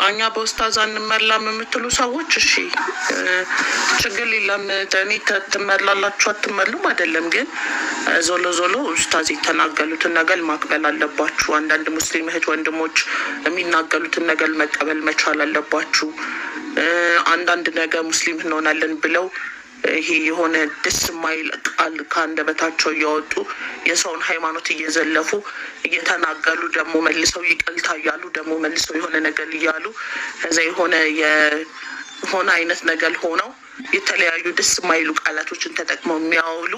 እኛ በኡስታዝ አንመላም የምትሉ ሰዎች እሺ ችግር የለም። እኔ ትመላላችሁ አትመሉም አይደለም፣ ግን ዞሎ ዞሎ ኡስታዝ የተናገሉትን ነገር ማቅበል አለባችሁ። አንዳንድ ሙስሊም እህት ወንድሞች የሚናገሉትን ነገር መቀበል መቻል አለባችሁ። አንዳንድ ነገር ሙስሊም እንሆናለን ብለው ይሄ የሆነ ደስ የማይል ቃል ከአንደበታቸው እያወጡ የሰውን ሃይማኖት እየዘለፉ እየተናገሉ ደግሞ መልሰው ይቅርታ እያሉ ደግሞ መልሰው የሆነ ነገር እያሉ ከዛ የሆነ አይነት ነገር ሆነው የተለያዩ ደስ የማይሉ ቃላቶችን ተጠቅመው የሚያውሉ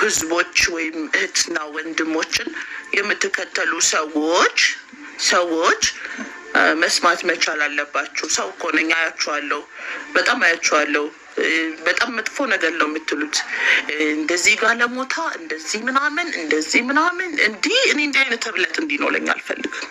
ህዝቦች ወይም እህትና ወንድሞችን የምትከተሉ ሰዎች መስማት መቻል አለባችሁ። ሰው እኮ ነኝ፣ አያችኋለሁ፣ በጣም አያችኋለሁ። በጣም መጥፎ ነገር ነው የምትሉት። እንደዚህ ጋለሞታ እንደዚህ ምናምን እንዲህ እኔ እንዲህ አይነት ህብለት እንዲኖረኝ አልፈልግም፣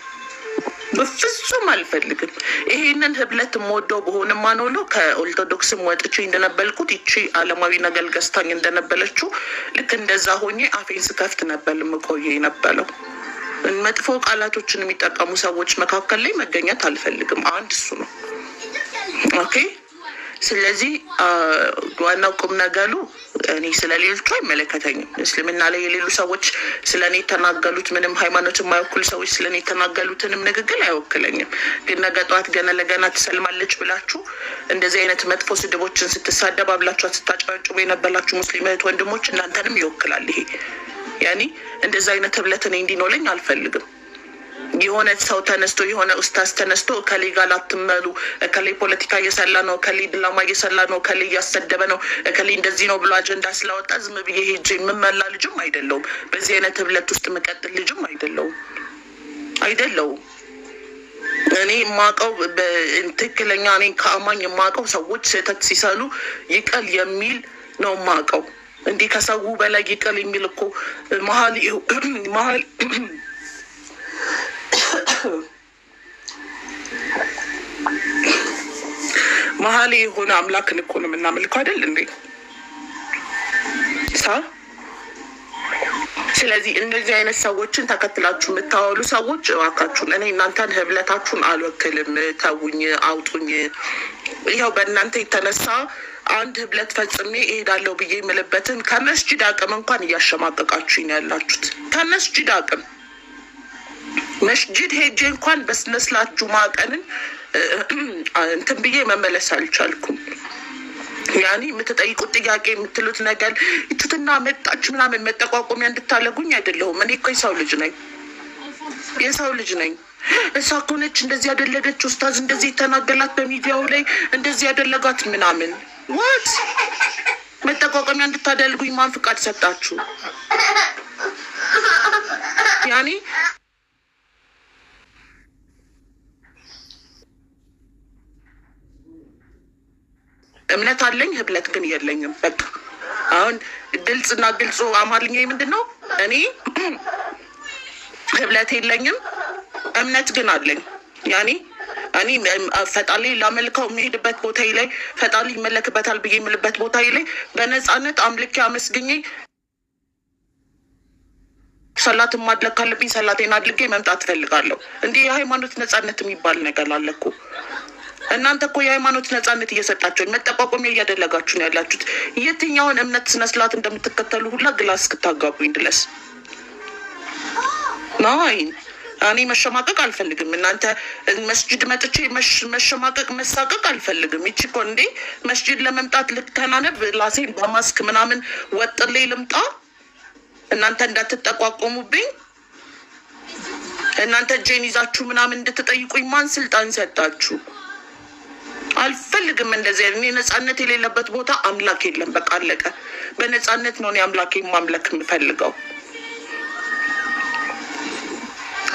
በፍጹም አልፈልግም። ይሄንን ህብለት የምወደው በሆነ ማኖሎ ከኦርቶዶክስም ወጥቼ እንደነበልኩት ይቺ አለማዊ ነገር ገዝታኝ እንደነበለችው ልክ እንደዛ ሆኜ አፌን ስከፍት ነበር የምቆየ የነበረው። መጥፎ ቃላቶችን የሚጠቀሙ ሰዎች መካከል ላይ መገኘት አልፈልግም። አንድ እሱ ነው። ኦኬ። ስለዚህ ዋናው ቁም ነገሩ እኔ ስለሌሎቹ አይመለከተኝም። እስልምና ላይ የሌሉ ሰዎች ስለኔ የተናገሉት ምንም ሃይማኖት የማይወክሉ ሰዎች ስለኔ የተናገሉትንም ንግግር አይወክለኝም። ግን ነገ ጠዋት ገና ለገና ትሰልማለች ብላችሁ እንደዚህ አይነት መጥፎ ስድቦችን ስትሳደብ አብላችሁ ስታጨበጭቡ የነበላችሁ ሙስሊም እህት ወንድሞች እናንተንም ይወክላል ይሄ። ያኔ እንደዛ አይነት ህብለት እኔ እንዲኖረኝ አልፈልግም። የሆነ ሰው ተነስቶ የሆነ ኡስታዝ ተነስቶ እከሌ ጋር አትመሉ፣ እከሌ ፖለቲካ እየሰላ ነው፣ እከሌ ድላማ እየሰላ ነው፣ እከሌ እያሰደበ ነው፣ እከሌ እንደዚህ ነው ብሎ አጀንዳ ስላወጣ ዝም ብዬ ሄጄ የምመላ ልጅም አይደለውም። በዚህ አይነት ህብለት ውስጥ የምቀጥል ልጅም አይደለውም። እኔ የማውቀው ትክክለኛ እኔ ከአማኝ የማውቀው ሰዎች ስህተት ሲሰሉ ይቀል የሚል ነው የማውቀው። እንዲህ ከሰው በላይ ይቀል የሚል እኮ መሀል የሆነ አምላክን እኮ ነው የምናመልከው አይደል እንዴ? ስለዚህ እንደዚህ አይነት ሰዎችን ተከትላችሁ የምታወሉ ሰዎች እባካችሁን፣ እኔ እናንተን ህብለታችሁን አልወክልም፣ ተውኝ፣ አውጡኝ። ይኸው በእናንተ የተነሳ አንድ ህብለት ፈጽሜ እሄዳለሁ ብዬ የምልበትን ከመስጅድ አቅም እንኳን እያሸማቀቃችሁኝ ያላችሁት። ከመስጅድ አቅም መስጅድ ሄጄ እንኳን በስነስላት ጁማ ቀንን እንትን ብዬ መመለስ አልቻልኩም። ያኔ የምትጠይቁት ጥያቄ የምትሉት ነገር እቱትና መጣች ምናምን መጠቋቆሚያ እንድታለጉኝ አይደለሁም። እኔ እኮ የሰው ልጅ ነኝ። እሷ እኮ ነች እንደዚህ ያደለገች፣ ኡስታዝ እንደዚህ የተናገላት በሚዲያው ላይ እንደዚህ ያደለጋት ምናምን። ዋት መጠቋቆሚያ እንድታደልጉኝ ማን ፍቃድ ሰጣችሁ? ያኔ እምነት አለኝ፣ ህብለት ግን የለኝም። በቃ አሁን ግልጹ አማርኛ ምንድን ነው? እኔ ህብለት የለኝም፣ እምነት ግን አለኝ። ያኔ እኔ ፈጣሪ ላመልከው የሚሄድበት ቦታ ላይ ፈጣሪ ይመለክበታል ብዬ የምልበት ቦታ ላይ በነፃነት አምልኬ አመስግኜ ሰላት ማድረግ ካለብኝ ሰላቴን አድርጌ መምጣት እፈልጋለሁ። እንዲህ የሃይማኖት ነፃነት የሚባል ነገር አለ እኮ። እናንተ እኮ የሃይማኖት ነፃነት እየሰጣችሁ መጠቋቋሚያ እያደረጋችሁ ነው ያላችሁት። የትኛውን እምነት ስነስርዓት እንደምትከተሉ ሁላ ግላስ እስክታጋቡኝ ድረስ ናይን። እኔ መሸማቀቅ አልፈልግም። እናንተ መስጅድ መጥቼ መሸማቀቅ መሳቀቅ አልፈልግም። ይቺ እኮ እንዴ መስጅድ ለመምጣት ልተናነብ ላሴን በማስክ ምናምን ወጥሌ ልምጣ እናንተ እንዳትጠቋቆሙብኝ፣ እናንተ እጄን ይዛችሁ ምናምን እንድትጠይቁኝ ማን ስልጣን ሰጣችሁ? አልፈልግም እንደዚህ። እኔ ነፃነት የሌለበት ቦታ አምላክ የለም። በቃ አለቀ። በነፃነት ነው እኔ አምላኬን ማምለክ የምፈልገው።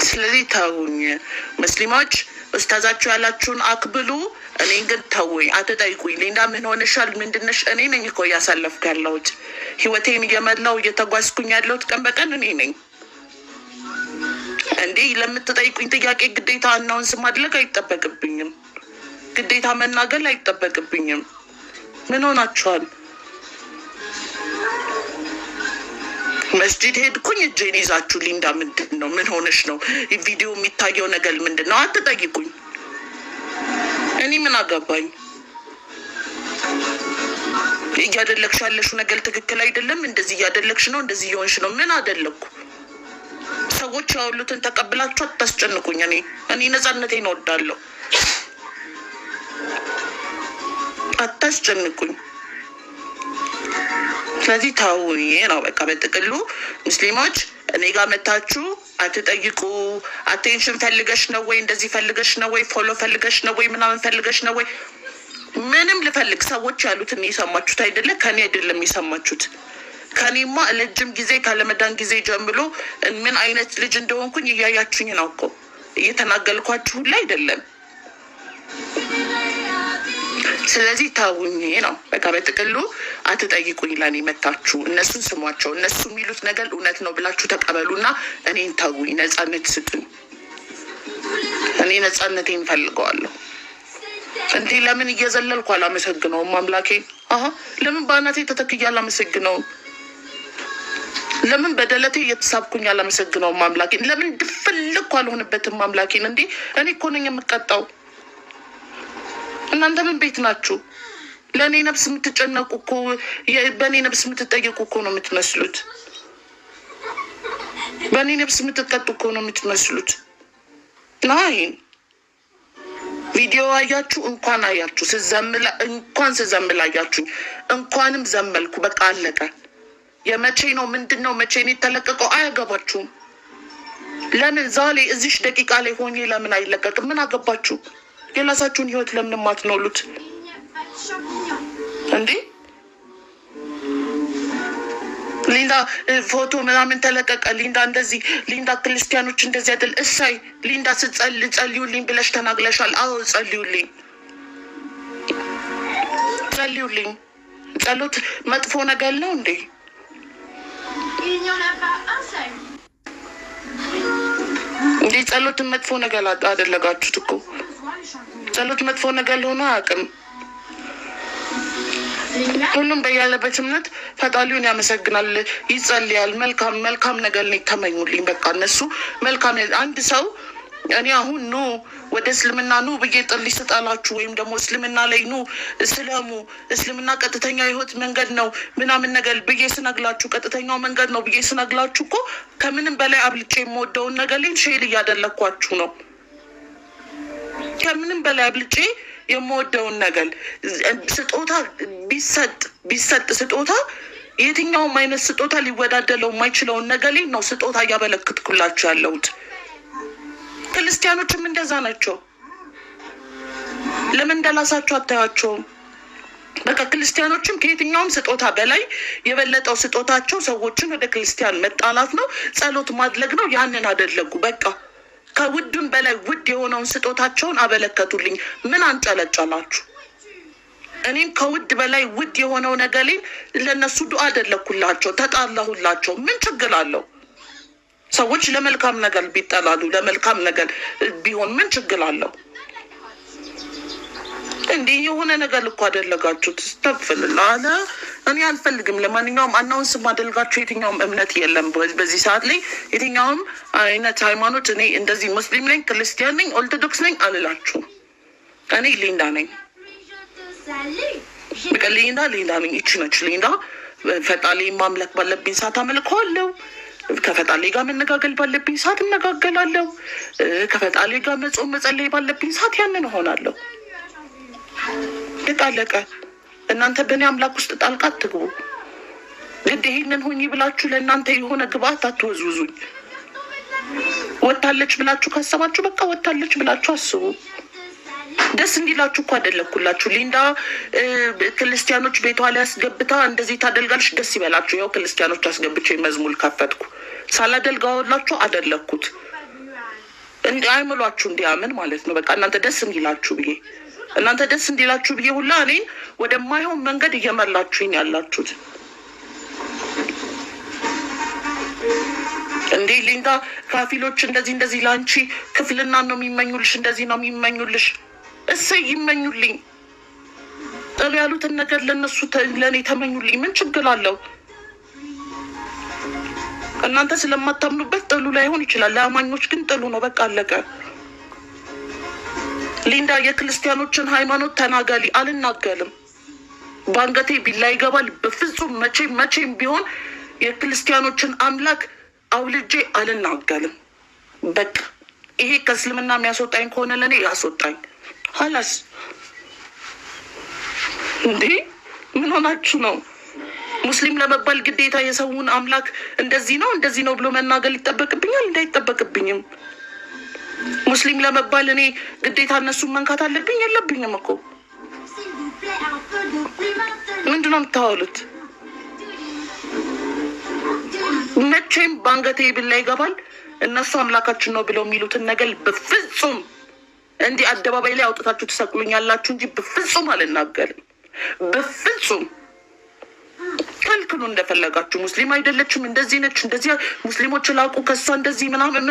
ስለዚህ ተውኝ ሙስሊሞች፣ ኡስታዛችሁ ያላችሁን አክብሉ። እኔ ግን ተውኝ፣ አትጠይቁኝ። ሌላ ምን ሆነሻል ምንድነሽ? እኔ ነኝ እኮ እያሳለፍኩ ያለሁት ህይወቴን እየመላው እየተጓዝኩኝ ያለሁት ቀን በቀን እኔ ነኝ። እንዴ ለምትጠይቁኝ ጥያቄ ግዴታ አናውንስ ማድረግ አይጠበቅብኝም። ግዴታ መናገር አይጠበቅብኝም። ምን ሆናችኋል? መስጂድ ሄድኩኝ እጄን ይዛችሁ ሊንዳ ምንድን ነው? ምን ሆነሽ ነው? ቪዲዮ የሚታየው ነገር ምንድን ነው? አትጠይቁኝ። እኔ ምን አገባኝ? እያደለግሽ ያለሽው ነገር ትክክል አይደለም። እንደዚህ እያደለግሽ ነው፣ እንደዚህ እየሆንሽ ነው። ምን አደለግኩ? ሰዎች ያሉትን ተቀብላችሁ አታስጨንቁኝ። እኔ ነፃነቴን እወዳለሁ። አታስጨንቁኝ። ስለዚህ ታውኝ ነው በቃ። በጥቅሉ ሙስሊሞች እኔ ጋር መታችሁ አትጠይቁ። አቴንሽን ፈልገሽ ነው ወይ? እንደዚህ ፈልገሽ ነው ወይ? ፎሎ ፈልገሽ ነው ወይ? ምናምን ፈልገሽ ነው ወይ? ምንም ልፈልግ ሰዎች ያሉትን የሰማችሁት አይደለ? ከኔ አይደለም የሰማችሁት። ከኔማ ለጅም ጊዜ ካለመዳን ጊዜ ጀምሮ ምን አይነት ልጅ እንደሆንኩኝ እያያችሁኝ ነው እኮ። እየተናገልኳችሁ ላይ አይደለም። ስለዚህ ታውኝ ነው በቃ። በጥቅሉ አትጠይቁኝ። ለኔ መታችሁ እነሱን ስሟቸው። እነሱ የሚሉት ነገር እውነት ነው ብላችሁ ተቀበሉና እኔን ታውኝ። ነፃነት ስጡኝ። እኔ ነፃነቴን እፈልገዋለሁ። እንዴ ለምን እየዘለልኩ አላመሰግነውም አምላኬ? ለምን በአናቴ ተተክዬ አላመሰግነውም? ለምን በደለቴ እየተሳብኩኝ አላመሰግነውም አምላኬን? ለምን ድፍልኩ አልሆንበትም አምላኬን? እንዴ እኔ እኮ ነኝ የምቀጣው። እናንተ ምን ቤት ናችሁ? ለእኔ ነፍስ የምትጨነቁ እኮ በእኔ ነፍስ የምትጠየቁ እኮ ነው የምትመስሉት። በእኔ ነፍስ የምትቀጡ እኮ ነው የምትመስሉት። ናይን ቪዲዮ አያችሁ፣ እንኳን አያችሁ፣ እንኳን ስዘምል አያችሁኝ። እንኳንም ዘመልኩ። በቃ አለቀ። የመቼ ነው ምንድን ነው መቼ ነው የተለቀቀው? አያገባችሁም። ለምን ዛሬ እዚሽ ደቂቃ ላይ ሆኜ ለምን አይለቀቅም? ምን አገባችሁ? የራሳችሁን ህይወት ለምን ማትኖሉት እንዴ? ሊንዳ ፎቶ ምናምን ተለቀቀ። ሊንዳ እንደዚህ፣ ሊንዳ ክርስቲያኖች እንደዚህ አይደል? እሳይ ሊንዳ ጸልዩልኝ ብለሽ ተናግለሻል። አዎ ጸልዩልኝ፣ ጸልዩልኝ። ጸሎት መጥፎ ነገር ነው እንዴ? እንዴ ጸሎትን መጥፎ ነገር አደረጋችሁት እኮ። ጸሎት መጥፎ ነገር ሆኖ አያውቅም። ሁሉም በያለበት እምነት ፈጣሪውን ያመሰግናል፣ ይጸልያል። መልካም ነገር ነው ተመኙልኝ። በቃ እነሱ መልካም አንድ ሰው እኔ አሁን ኑ ወደ እስልምና ኑ ብዬ ጥሪ ስጣላችሁ ወይም ደግሞ እስልምና ላይ ኑ እስለሙ፣ እስልምና ቀጥተኛ ህይወት መንገድ ነው ምናምን ነገር ብዬ ስነግላችሁ፣ ቀጥተኛው መንገድ ነው ብዬ ስነግላችሁ እኮ ከምንም በላይ አብልጬ የምወደውን ነገር ላይ ሼል እያደለኳችሁ ነው። ከምንም በላይ አብልጬ የምወደውን ነገር ስጦታ ቢሰጥ ስጦታ የትኛውም አይነት ስጦታ ሊወዳደለው የማይችለውን ነገር ላይ ነው ስጦታ እያበለክትኩላችሁ ያለሁት። ክርስቲያኖችም እንደዛ ናቸው። ለምን እንደላሳችሁ አታያቸውም? በቃ ክርስቲያኖችም ከየትኛውም ስጦታ በላይ የበለጠው ስጦታቸው ሰዎችን ወደ ክርስቲያን መጣላት ነው፣ ጸሎት ማድረግ ነው። ያንን አደረጉ። በቃ ከውዱን በላይ ውድ የሆነውን ስጦታቸውን አበለከቱልኝ። ምን አንጨለጨላችሁ? እኔም ከውድ በላይ ውድ የሆነው ነገር ለእነሱ ዱዓ አደረኩላቸው፣ ተጣላሁላቸው። ምን ችግር አለው? ሰዎች ለመልካም ነገር ቢጠላሉ ለመልካም ነገር ቢሆን ምን ችግር አለው? እንዲህ የሆነ ነገር እኮ አደረጋችሁት። ስተፍልላ አለ እኔ አልፈልግም። ለማንኛውም አናውንስ ማደልጋችሁ የትኛውም እምነት የለም በዚህ ሰዓት ላይ የትኛውም አይነት ሃይማኖት። እኔ እንደዚህ ሙስሊም ነኝ፣ ክርስቲያን ነኝ፣ ኦርቶዶክስ ነኝ አልላችሁም። እኔ ሊንዳ ነኝ። በቃ ሊንዳ ነኝ። ይቺ ነች ሊንዳ። ፈጣሪ ማምለክ ባለብኝ ሰዓት አመልከዋለሁ። ከፈጣሪ ጋር መነጋገል ባለብኝ ሰዓት እነጋገላለሁ። ከፈጣሪ ጋር መጾም መጸለይ ባለብኝ ሰዓት ያንን እሆናለሁ። አለቀ። እናንተ በእኔ አምላክ ውስጥ ጣልቃ አትግቡ። ግድ ይሄንን ሁኚ ብላችሁ ለእናንተ የሆነ ግብአት አትወዝውዙኝ። ወታለች ብላችሁ ካሰባችሁ በቃ ወታለች ብላችሁ አስቡ። ደስ እንዲላችሁ እኮ አደለኩላችሁ። ሊንዳ ክርስቲያኖች ቤቷ ላይ አስገብታ እንደዚህ ታደልጋለች፣ ደስ ይበላችሁ። ያው ክርስቲያኖች አስገብቼ መዝሙር ከፈትኩ። ሳላደልጋውላችሁ አደለኩት። አይምሏችሁ እንዲያምን ማለት ነው። በቃ እናንተ ደስ እንዲላችሁ ብዬ ሁላ እኔን ወደማይሆን መንገድ እየመላችሁኝ ያላችሁት እንዴ። ሊንዳ ካፊሎች እንደዚህ ለአንቺ ክፍልና ነው የሚመኙልሽ፣ እንደዚህ ነው የሚመኙልሽ። እሰይ ይመኙልኝ። ጥሩ ያሉትን ነገር ለነሱ ለእኔ ተመኙልኝ። ምን ችግር አለው? እናንተ ስለማታምኑበት ጥሉ ላይሆን ይችላል። ለአማኞች ግን ጥሉ ነው። በቃ አለቀ። ሊንዳ የክርስቲያኖችን ሃይማኖት ተናጋሊ አልናገርም። በአንገቴ ቢላ ይገባል። በፍጹም መቼም ቢሆን የክርስቲያኖችን አምላክ አውልጄ አልናገርም። በቃ ይሄ ከእስልምና የሚያስወጣኝ ከሆነ ለእኔ ያስወጣኝ። ሀላስ እንዴ ምን ሆናችሁ ነው? ሙስሊም ለመባል ግዴታ የሰውን አምላክ እንደዚህ ነው ብሎ መናገር ይጠበቅብኛል? እንዳይጠበቅብኝም ሙስሊም ለመባል እኔ ግዴታ እነሱን መንካት አለብኝ? የለብኝም እኮ። ምንድን ነው የምታወሉት? መቼም በአንገቴ ቢላ ይገባል። እነሱ አምላካችን ነው ብለው የሚሉትን ነገር በፍጹም እንዲህ አደባባይ ላይ አውጥታችሁ ትሰቅሉኛላችሁ እንጂ በፍጹም አልናገርም። በፍጹም ከልክሉ እንደፈለጋችሁ። ሙስሊም አይደለችም፣ እንደዚህ ነች፣ እንደዚህ ሙስሊሞች ላቁ ከሷ እንደዚህ ምናምን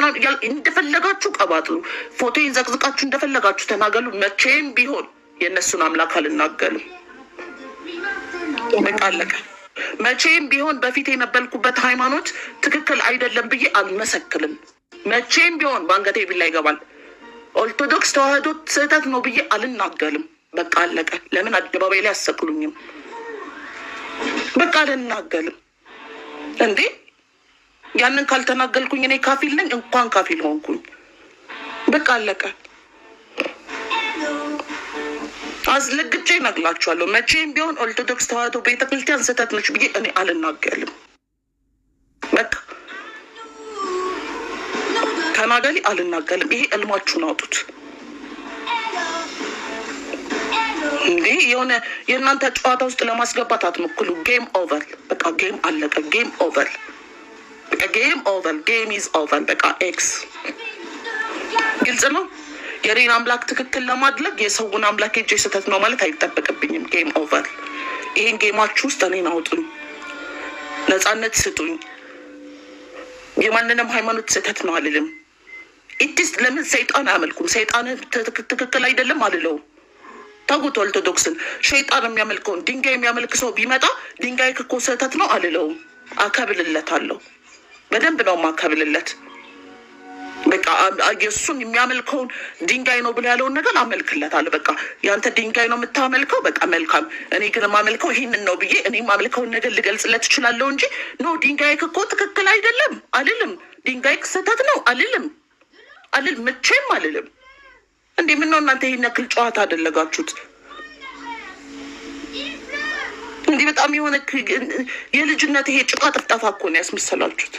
እንደፈለጋችሁ ቀባጥሉ። ፎቶን ዘቅዝቃችሁ እንደፈለጋችሁ ተናገሉ። መቼም ቢሆን የእነሱን አምላክ አልናገርም። በቃ አለቀ። መቼም ቢሆን በፊት የነበልኩበት ሃይማኖት ትክክል አይደለም ብዬ አልመሰክልም። መቼም ቢሆን በአንገቴ ቢላ ይገባል። ኦርቶዶክስ ተዋህዶ ስህተት ነው ብዬ አልናገርም። በቃ አለቀ። ለምን አደባባይ ላይ አሰቅሉኝም? በቃ አልናገርም እንዴ። ያንን ካልተናገልኩኝ እኔ ካፊል ነኝ። እንኳን ካፊል ሆንኩኝ። በቃ አለቀ። አስለግጬ እነግራችኋለሁ። መቼም ቢሆን ኦርቶዶክስ ተዋህዶ ቤተክርስቲያን ስህተት ነች ብዬ እኔ አልናገርም። በቃ ተናገሪ፣ አልናገርም። ይሄ እልማችሁን አውጡት። እንዴ የሆነ የእናንተ ጨዋታ ውስጥ ለማስገባት አትሞክሉ። ጌም ኦቨር። በቃ ጌም አለቀ። ጌም ኦቨር። በቃ ጌም ኦቨር። ጌም ኢዝ ኦቨር። በቃ ኤክስ። ግልጽ ነው። የኔን አምላክ ትክክል ለማድረግ የሰውን አምላክ ሄጄ ስህተት ነው ማለት አይጠበቅብኝም። ጌም ኦቨር። ይሄን ጌማችሁ ውስጥ እኔን አውጡኝ፣ ነፃነት ስጡኝ። የማንንም ሃይማኖት ስህተት ነው አልልም። ኢትስ ለምን ሰይጣን አያመልኩም? ሰይጣን ትክክል አይደለም አልለውም። ታጉት ኦርቶዶክስን ሸይጣን የሚያመልከውን ድንጋይ የሚያመልክ ሰው ቢመጣ ድንጋይ እኮ ስህተት ነው አልለውም። አከብልለታለሁ። በደንብ ነው ማከብልለት። በቃ የእሱን የሚያመልከውን ድንጋይ ነው ብሎ ያለውን ነገር አመልክለታለሁ። በቃ ያንተ ድንጋይ ነው የምታመልከው፣ በቃ መልካም። እኔ ግን የማመልከው ይህንን ነው ብዬ እኔ የማመልከውን ነገር ልገልጽለት እችላለሁ እንጂ ኖ ድንጋይ እኮ ትክክል አይደለም አልልም። ድንጋይ ስህተት ነው አልልም። መቼም አልልም። እንዴ ምነው እናንተ ይህን ያክል ጨዋታ አደለጋችሁት? እንዲህ በጣም የሆነ የልጅነት ይሄ ጭቃ ጥፍጣፋ እኮ ነው ያስመሰላችሁት።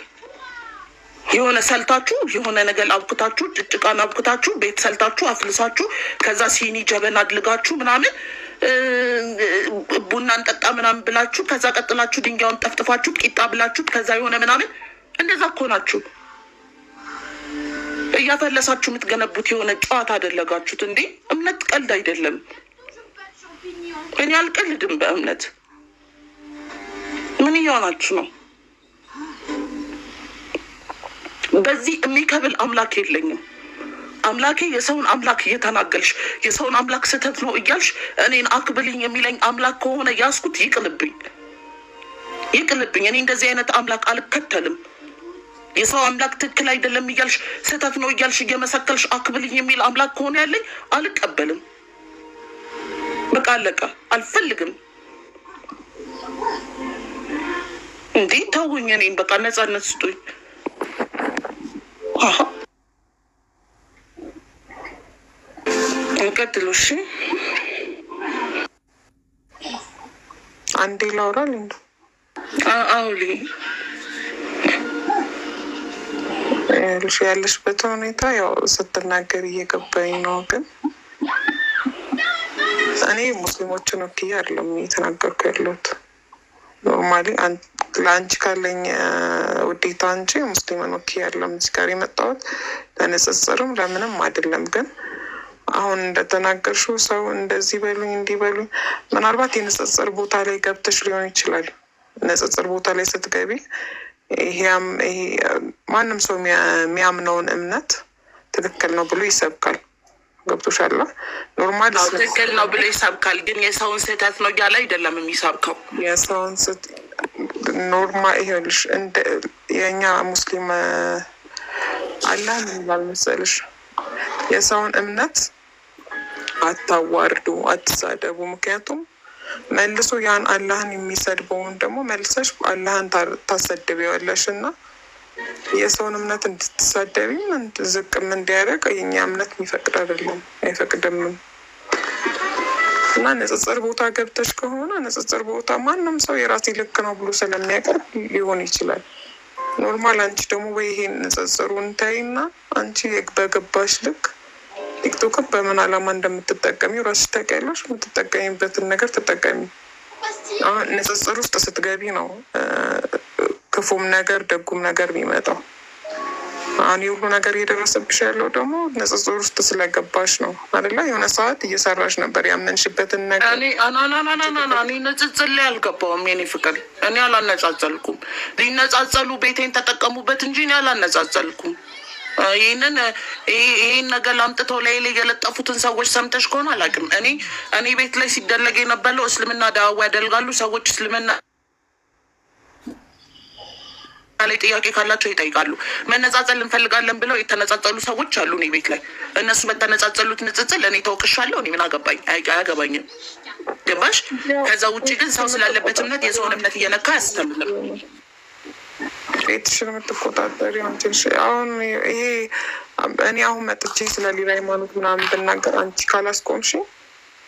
የሆነ ሰልታችሁ የሆነ ነገር አብክታችሁ ጭቃን አብክታችሁ ቤት ሰልታችሁ አፍልሳችሁ ከዛ ሲኒ ጀበና አድልጋችሁ ምናምን ቡናን ጠጣ ምናምን ብላችሁ ከዛ ቀጥላችሁ ድንጋዩን ጠፍጥፋችሁ ቂጣ ብላችሁ ከዛ የሆነ ምናምን እንደዛ እኮ ናችሁ እያፈለሳችሁ የምትገነቡት የሆነ ጨዋታ አደለጋችሁት። እንዴ እምነት ቀልድ አይደለም። እኔ አልቀልድም በእምነት። ምን እየሆናችሁ ነው? በዚህ የሚከብል አምላክ የለኝም። አምላኬ የሰውን አምላክ እየተናገልሽ የሰውን አምላክ ስህተት ነው እያልሽ እኔን አክብልኝ የሚለኝ አምላክ ከሆነ ያስኩት ይቅልብኝ። እኔ እንደዚህ አይነት አምላክ አልከተልም። የሰው አምላክ ትክክል አይደለም እያልሽ ስህተት ነው እያልሽ እየመሰከልሽ አክብልኝ የሚል አምላክ ከሆነ ያለኝ አልቀበልም። በቃ አለቀ። አልፈልግም። እንዴ ተውኝ። እኔን በቃ ነፃነት ስጡኝ። እንቀጥሉ። እሺ አንዴ ላውራል እንዴ? አውሊ ያለሽበት ሁኔታ ያው ስትናገር እየገባኝ ነው። ግን እኔ ሙስሊሞችን ወክዬ አይደለም እየተናገርኩ ያለሁት። ኖርማሊ ለአንቺ ካለኝ ውዴታ እንጂ ሙስሊምን ወክዬ አይደለም እዚህ ጋር የመጣሁት። ለንጽጽርም ለምንም አይደለም። ግን አሁን እንደተናገርሽው ሰው እንደዚህ በሉኝ እንዲህ በሉኝ፣ ምናልባት የንጽጽር ቦታ ላይ ገብተሽ ሊሆን ይችላል። ንጽጽር ቦታ ላይ ስትገቢ ይሄ ማንም ሰው የሚያምነውን እምነት ትክክል ነው ብሎ ይሰብካል። ገብቶሻል? ኖርማል ትክክል ነው ብሎ ይሰብካል። ግን የሰውን ስህተት ነው እያለ አይደለም የሚሰብከው። የሰውን ኖርማል ይሄልሽ እንደ የኛ ሙስሊም አላህ ምን ይላል መሰልሽ? የሰውን እምነት አታዋርዱ፣ አትሳደቡ። ምክንያቱም መልሶ ያን አላህን የሚሰድበውን ደግሞ መልሰሽ አላህን ታሰድቢዋለሽ እና የሰውን እምነት እንድትሳደቢም ዝቅም እንዲያደርግ የኛ እምነት የሚፈቅድ አይደለም፣ አይፈቅድምም። እና ንጽጽር ቦታ ገብተሽ ከሆነ ንጽጽር ቦታ ማንም ሰው የራሴ ልክ ነው ብሎ ስለሚያቀርብ ሊሆን ይችላል። ኖርማል አንቺ ደግሞ ወይ ይሄን ንጽጽሩን ታይና አንቺ በገባሽ ልክ ቲክቶክን በምን ዓላማ እንደምትጠቀሚው ራስሽ ታውቂያለሽ። የምትጠቀሚበትን ነገር ተጠቀሚ። አሁን ንጽጽር ውስጥ ስትገቢ ነው ክፉም ነገር ደጉም ነገር የሚመጣው። አሁን የሁሉ ነገር እየደረሰብሽ ያለው ደግሞ ንጽጽር ውስጥ ስለገባሽ ነው አይደለ? የሆነ ሰዓት እየሰራሽ ነበር ያመንሽበትን ነገር። እኔ ንጽጽር ላይ አልገባውም የኔ ፍቅር። እኔ አላነጻጸልኩም። ሊነጻጸሉ ቤቴን ተጠቀሙበት እንጂ እኔ አላነጻጸልኩም። ይህን ነገር ላምጥተው ላይ የለጠፉትን ሰዎች ሰምተሽ ከሆነ አላውቅም። እኔ ቤት ላይ ሲደረግ የነበረው እስልምና ዳዋ ያደርጋሉ ሰዎች እስልምና ላይ ጥያቄ ካላቸው ይጠይቃሉ። መነጻጸል እንፈልጋለን ብለው የተነጻጸሉ ሰዎች አሉ እኔ ቤት ላይ። እነሱ በተነጻጸሉት ንጽጽል እኔ ተወቅሻለሁ። እኔ ምን አገባኝ? አያገባኝም። ገባሽ? ከዛ ውጭ ግን ሰው ስላለበት እምነት የሰውን እምነት እየነካ አያስተምርም። ቤትሽን የምትቆጣጠሪ አንቺ። አሁን ይሄ እኔ አሁን መጥቼ ስለ ሌላ ሃይማኖት ምናምን ብናገር አንቺ ካላስቆምሽ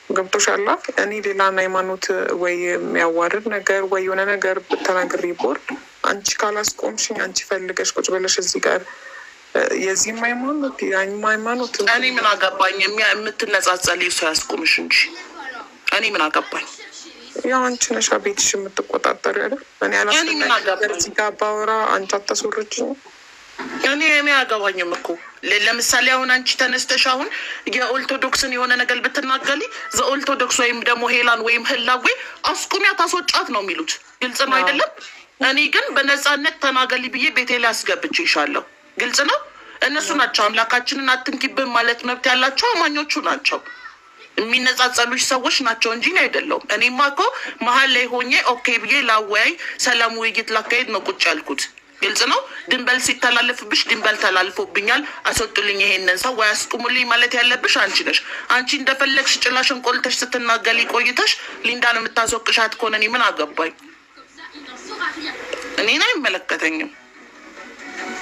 ገብቶሻል። እኔ ሌላን ሃይማኖት ወይ የሚያዋርድ ነገር ወይ የሆነ ነገር ብተናግሪ ቦርድ አንቺ ካላስቆምሽኝ አንቺ ፈልገሽ ቁጭ ብለሽ እዚህ ጋር የዚህም ሃይማኖት ያኝም ሃይማኖት እኔ ምን አገባኝ? የምትነጻጸል ሰው ያስቆምሽ እንጂ እኔ ምን አገባኝ? ያው አንቺ ነሻ ቤትሽ የምትቆጣጠሪ አይደል? እኔ አላስፈላጊ እዚህ ጋር ባወራ አንቺ አታስወርጅኝ። እኔ አያገባኝም እኮ። ለምሳሌ አሁን አንቺ ተነስተሽ አሁን የኦርቶዶክስን የሆነ ነገር ብትናገሪ ዘኦርቶዶክስ ወይም ደግሞ ሄላን ወይም ህላዌ አስቁሚያት አስወጫት ነው የሚሉት። ግልጽ ነው አይደለም? እኔ ግን በነፃነት ተናገሪ ብዬ ቤቴ ላይ አስገብቼሻለሁ። ግልጽ ነው። እነሱ ናቸው አምላካችንን አትንኪብን ማለት መብት ያላቸው አማኞቹ ናቸው። የሚነጻጸሉሽ ሰዎች ናቸው እንጂ አይደለሁም። እኔማ እኮ መሀል ላይ ሆኜ ኦኬ ብዬ ላወያይ ሰላም ውይይት ላካሄድ ነው ቁጭ ያልኩት። ግልጽ ነው። ድንበል ሲተላለፍብሽ ድንበል ተላልፎብኛል አስወጡልኝ ይሄንን ሰው ወይ አስቁሙልኝ ማለት ያለብሽ አንቺ ነሽ። አንቺ እንደፈለግሽ ጭላሽን ቆልተሽ ስትናገሪ ቆይተሽ ሊንዳን የምታስወቅሻት ከሆነ እኔ ምን አገባኝ? እኔን አይመለከተኝም።